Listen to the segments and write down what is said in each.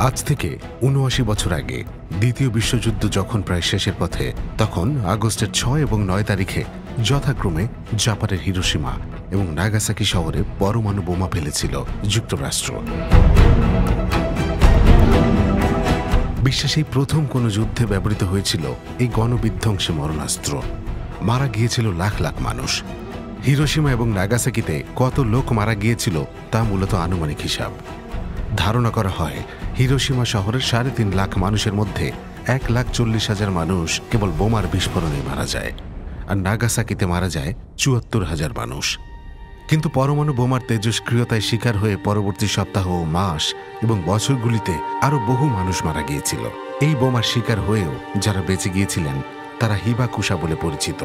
আজ থেকে ৭৯ বছর আগে দ্বিতীয় বিশ্বযুদ্ধ যখন প্রায় শেষের পথে, তখন আগস্টের ৬ এবং ৯ তারিখে যথাক্রমে জাপানের হিরোশিমা এবং নাগাসাকি শহরে পরমাণু বোমা ফেলেছিল যুক্তরাষ্ট্র। বিশ্বের সেই প্রথম কোনো যুদ্ধে ব্যবহৃত হয়েছিল এই গণবিধ্বংসী মরণাস্ত্র। মারা গিয়েছিল লাখ লাখ মানুষ। হিরোশিমা এবং নাগাসাকিতে কত লোক মারা গিয়েছিল তা মূলত আনুমানিক হিসাব। ধারণা করা হয় হিরোশিমা শহরের ৩.৫ লাখ মানুষের মধ্যে ১,৪০,০০০ মানুষ কেবল বোমার বিস্ফোরণে মারা যায়, আর নাগাসাকিতে মারা যায় ৭৪,০০০ মানুষ। কিন্তু পরমাণু বোমার তেজস্ক্রিয়তায় শিকার হয়ে পরবর্তী সপ্তাহ, মাস এবং বছরগুলিতে আরও বহু মানুষ মারা গিয়েছিল। এই বোমার শিকার হয়েও যারা বেঁচে গিয়েছিলেন তারা হিবাকুশা বলে পরিচিত।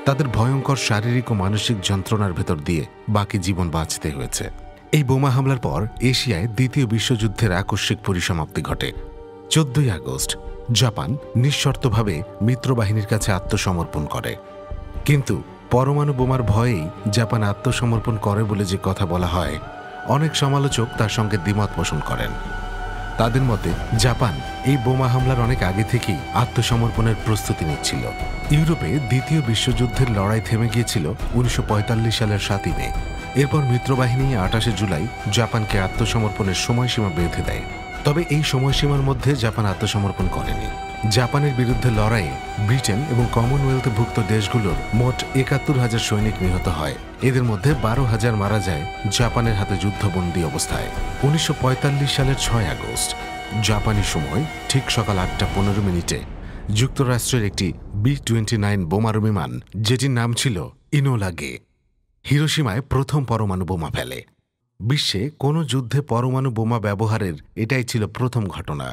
তাদের ভয়ঙ্কর শারীরিক ও মানসিক যন্ত্রণার ভেতর দিয়ে বাকি জীবন বাঁচতে হয়েছে। এই বোমা হামলার পর এশিয়ায় দ্বিতীয় বিশ্বযুদ্ধের আকস্মিক পরিসমাপ্তি ঘটে। ১৪ই আগস্ট জাপান নিঃশর্তভাবে মিত্রবাহিনীর কাছে আত্মসমর্পণ করে। কিন্তু পরমাণু বোমার ভয়েই জাপান আত্মসমর্পণ করে বলে যে কথা বলা হয়, অনেক সমালোচক তার সঙ্গে দ্বিমত পোষণ করেন। তাদের মতে জাপান এই বোমা হামলার অনেক আগে থেকেই আত্মসমর্পণের প্রস্তুতি নিচ্ছিল। ইউরোপে দ্বিতীয় বিশ্বযুদ্ধের লড়াই থেমে গিয়েছিল ১৯৪৫ সালের ৭ই মে। এরপর মিত্রবাহিনী ২৮শে জুলাই জাপানকে আত্মসমর্পণের সময়সীমা বেঁধে দেয়। তবে এই সময়সীমার মধ্যে জাপান আত্মসমর্পণ করেনি। জাপানের বিরুদ্ধে লড়াইয়ে ব্রিটেন এবং কমনওয়েলথভুক্ত দেশগুলোর মোট ৭১,০০০ সৈনিক নিহত হয়। এদের মধ্যে ১২,০০০ মারা যায় জাপানের হাতে যুদ্ধবন্দী অবস্থায়। ১৯৪৫ সালের ৬ আগস্ট জাপানি সময় ঠিক সকাল ৮টা ১৫ যুক্তরাষ্ট্রের একটি B-29 বোমারু বিমান, যেটির নাম ছিল ইনোলা গে, হিরোশিমায় প্রথম পরমাণু বোমা ফেলে। বিশ্বে কোনো যুদ্ধে পরমাণু বোমা ব্যবহারের এটাই ছিল প্রথম ঘটনা।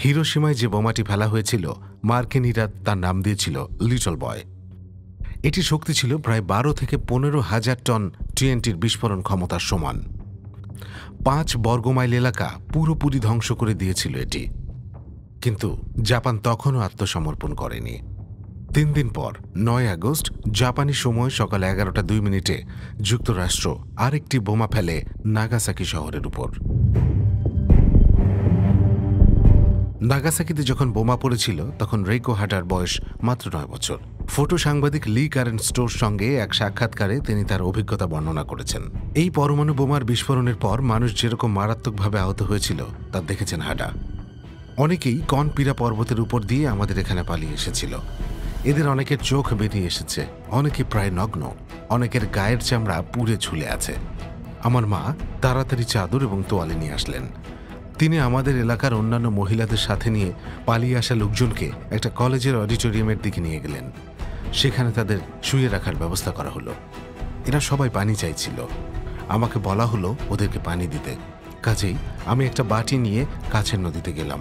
হিরোশিমায় যে বোমাটি ফেলা হয়েছিল, মার্কিনীরা তার নাম দিয়েছিল লিটল বয়। এটি শক্তি ছিল প্রায় ১২ থেকে ১৫,০০০ টন TNTর বিস্ফোরণ ক্ষমতার সমান। ৫ বর্গমাইল এলাকা পুরোপুরি ধ্বংস করে দিয়েছিল এটি। কিন্তু জাপান তখনও আত্মসমর্পণ করেনি। ৩ দিন পর ৯ আগস্ট জাপানি সময় সকাল ১১টা ২ যুক্তরাষ্ট্র আরেকটি বোমা ফেলে নাগাসাকি শহরের উপর। নাগাসাকিতে যখন বোমা পড়েছিল তখন রেইকো হাডার বয়স মাত্র ৯ বছর। ফটো সাংবাদিক লি কারেন স্টোর সঙ্গে এক সাক্ষাৎকারে তিনি তার অভিজ্ঞতা বর্ণনা করেছেন। এই পরমাণু বোমার বিস্ফোরণের পর মানুষ যেরকম মারাত্মকভাবে আহত হয়েছিল তা দেখেছেন হাডা। অনেকেই কনপিরা পর্বতের উপর দিয়ে আমাদের এখানে পালিয়ে এসেছিল। এদের অনেকের চোখ বেরিয়ে এসেছে, অনেকে প্রায় নগ্ন, অনেকের গায়ের চামড়া পুড়ে ঝুলে আছে। আমার মা তাড়াতাড়ি চাদর এবং তোয়ালে নিয়ে আসলেন। তিনি আমাদের এলাকার অন্যান্য মহিলাদের সাথে নিয়ে পালিয়ে আসা লোকজনকে একটা কলেজের অডিটোরিয়ামের দিকে নিয়ে গেলেন। সেখানে তাদের শুয়ে রাখার ব্যবস্থা করা হলো। এরা সবাই পানি চাইছিল। আমাকে বলা হলো ওদেরকে পানি দিতে। কাজেই আমি একটা বাটি নিয়ে কাছের নদীতে গেলাম।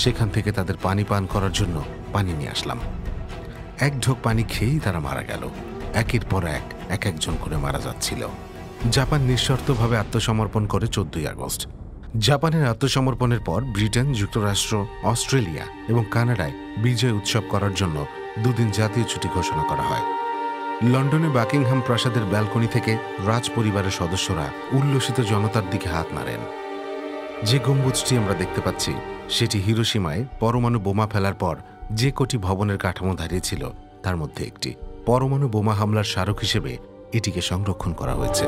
সেখান থেকে তাদের পানি পান করার জন্য পানি নিয়ে আসলাম। এক ঢোক পানি খেয়েই তারা মারা গেল। একের পর এক একজন করে মারা যাচ্ছিল। জাপান নিঃশর্তভাবে আত্মসমর্পণ করে ১৪ই আগস্ট। জাপানের আত্মসমর্পণের পর ব্রিটেন, যুক্তরাষ্ট্র, অস্ট্রেলিয়া এবং কানাডায় বিজয় উৎসব করার জন্য ২ দিন জাতীয় ছুটি ঘোষণা করা হয়। লন্ডনে বাকিংহাম প্রাসাদের ব্যালকনি থেকে রাজ পরিবারের সদস্যরা উল্লসিত জনতার দিকে হাত নাড়েন। যে গম্বুজটি আমরা দেখতে পাচ্ছি সেটি হিরোশিমায় পরমাণু বোমা ফেলার পর যে কটি ভবনের কাঠামো দাঁড়িয়েছিল তার মধ্যে একটি। পরমাণু বোমা হামলার স্মারক হিসেবে এটিকে সংরক্ষণ করা হয়েছে।